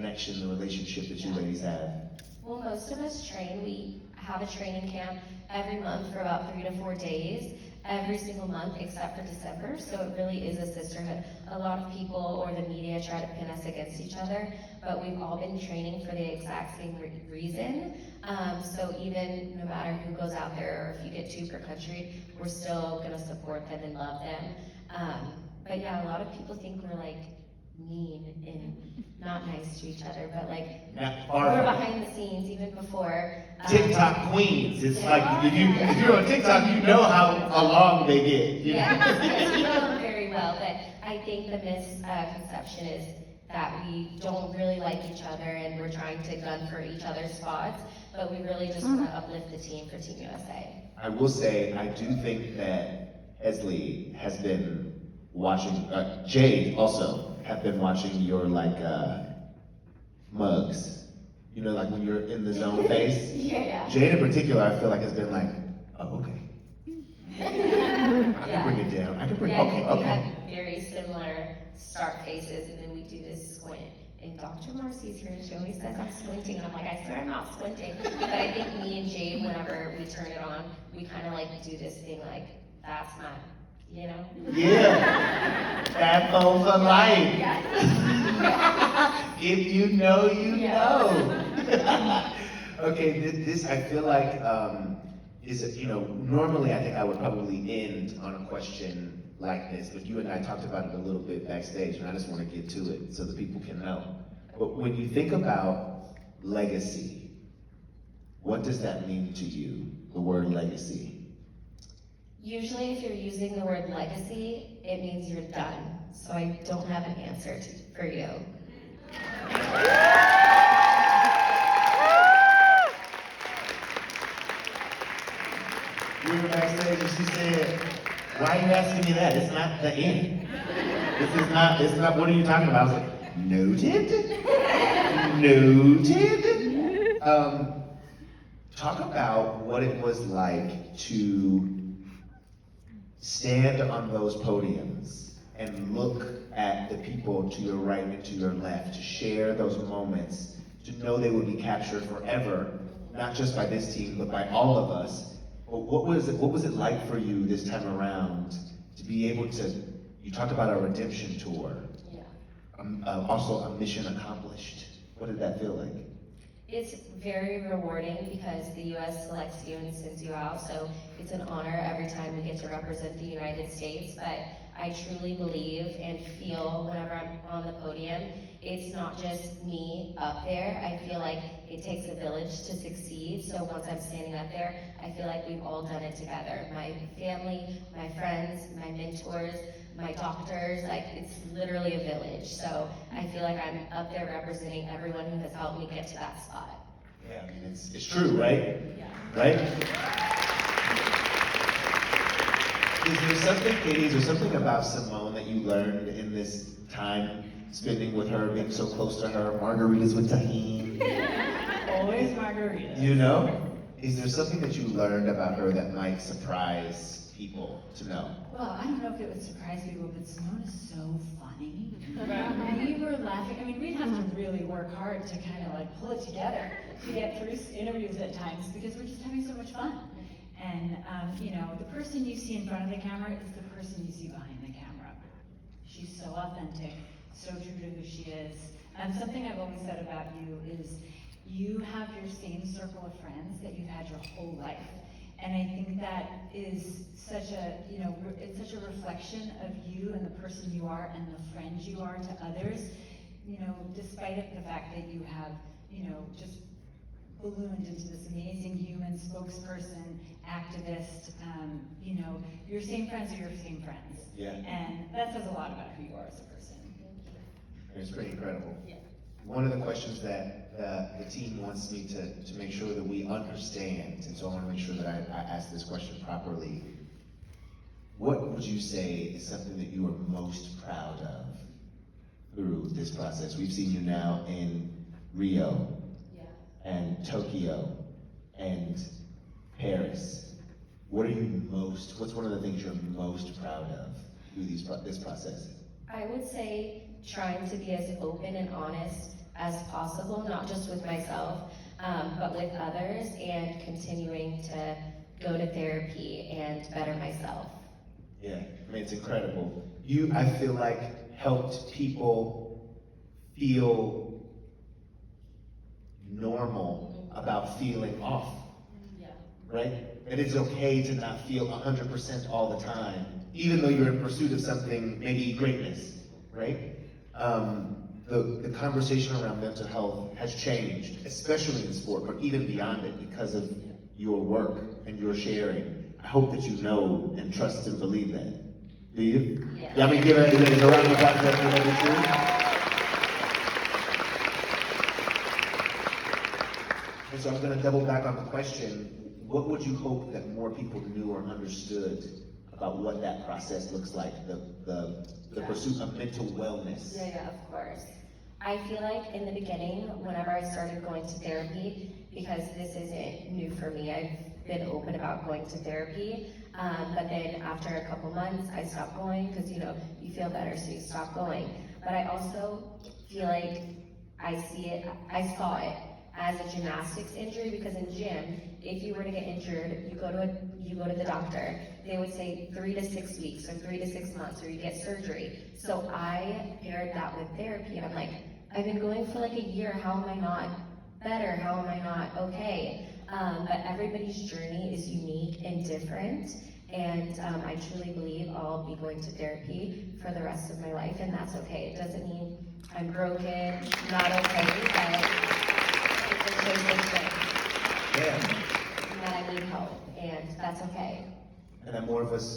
connection, the relationship that you ladies have? Well, most of us train. We have a training camp every month for about 3 to 4 days, every single month except for December, so it really is a sisterhood. A lot of people or the media try to pin us against each other, but we've all been training for the exact same reason. So even no matter who goes out there, or if you get 2 per country, we're still gonna support them and love them. But yeah, a lot of people think we're like mean and not nice to each other, but like we're behind the scenes even before. TikTok queens. It's like if you're on TikTok, you know how along they get. You know? Yes, we know them very well, but I think the misconception is that we don't really like each other and we're trying to gun for each other's spots, but we really just want to uplift the team for Team USA. I will say, I do think that Esley has been watching, Jade also have been watching your mugs. You know, like when you're in the zone phase. Yeah. Jade in particular, I feel like has been like, oh, okay. I can bring it down. I can bring okay. We have very similar start faces, and then we do this squint. And Dr. Marcy's here, and she always says I'm squinting, and I'm like, I swear I'm not squinting. But I think me and Jade, whenever we turn it on, we kind of like do this thing like, that's my, you know? Yeah. That phone for life. If you know, you know. Okay, this I feel like is, you know, normally I think I would probably end on a question like this, but you and I talked about it a little bit backstage, and I just want to get to it so that people can know. But when you think about legacy, what does that mean to you, the word legacy? Usually if you're using the word legacy, it means you're done. So I don't have an answer for you. We were backstage and she said, why are you asking me that? It's not the end. It's not, what are you talking about? I was like, noted? Noted? Talk about what it was like to stand on those podiums and look at the people to your right and to your left, to share those moments, to know they would be captured forever, not just by this team, but by all of us. What was it like for you this time around to be able to, you talked about a redemption tour, also a mission accomplished. What did that feel like? It's very rewarding because the U.S. selects you and sends you out, so it's an honor every time we get to represent the United States, but I truly believe and feel whenever I'm on the podium, it's not just me up there. I feel like it takes a village to succeed, so once I'm standing up there, I feel like we've all done it together. My family, my friends, my mentors, my doctors, like it's literally a village. So I feel like I'm up there representing everyone who has helped me get to that spot. Yeah, I mean, it's true, right? Yeah. Right? Is there something, Katie, is there something about Simone that you learned in this time spending with her, being so close to her, margaritas with tahini? Always margaritas. You know? Is there something that you learned about her that might surprise people to know? Well, I don't know if it would surprise people, but Simone is so funny. And we were laughing. I mean, we'd have to really work hard to kind of like pull it together to get through interviews at times because we're just having so much fun. And, you know, the person you see in front of the camera is the person you see behind the camera. She's so authentic, so true to who she is. Something I've always said about you is you have your same circle of friends that you've had your whole life. And I think that is such a, you know, it's such a reflection of you and the person you are and the friends you are to others. You know, despite the fact that you have, you know, just ballooned into this amazing human spokesperson, activist, you know, your same friends are your same friends. Yeah. And that says a lot about who you are as a person. It's pretty incredible. Yeah. One of the questions that the team wants me to make sure that we understand, and so I want to make sure that I ask this question properly. What would you say is something that you are most proud of through this process? We've seen you now in Rio, and Tokyo, and Paris. What's one of the things you're most proud of through this process? I would say trying to be as open and honest as possible, not just with myself, but with others, and continuing to go to therapy and better myself. Yeah, I mean, it's incredible. You, I feel like, helped people feel normal about feeling off, Yeah. right? That it's okay to not feel 100% all the time, even though you're in pursuit of something, maybe greatness, right? The conversation around mental health has changed, especially in sport, but even beyond it, because of your work and your sharing. I hope that you know and trust and believe that. Do you? Yeah. Yeah, I mean, give a round of applause for everybody too. And so I'm going to double back on the question. What would you hope that more people knew or understood about what that process looks like, the pursuit of mental wellness? Yeah, of course. I feel like in the beginning, whenever I started going to therapy, because this isn't new for me, I've been open about going to therapy, but then after a couple months, I stopped going because, you feel better, so you stop going. But I also feel like I saw it as a gymnastics injury, because in gym, if you were to get injured, you go to the doctor. They would say 3 to 6 weeks or 3 to 6 months, or you get surgery. So I paired that with therapy, and I'm like, I've been going for like a year. How am I not better? How am I not okay? But everybody's journey is unique and different. And I truly believe I'll be going to therapy for the rest of my life, and that's okay. It doesn't mean I'm broken, not okay, but it's a choice of strength. Yeah. And that I need help, and that's okay. And I'm more of a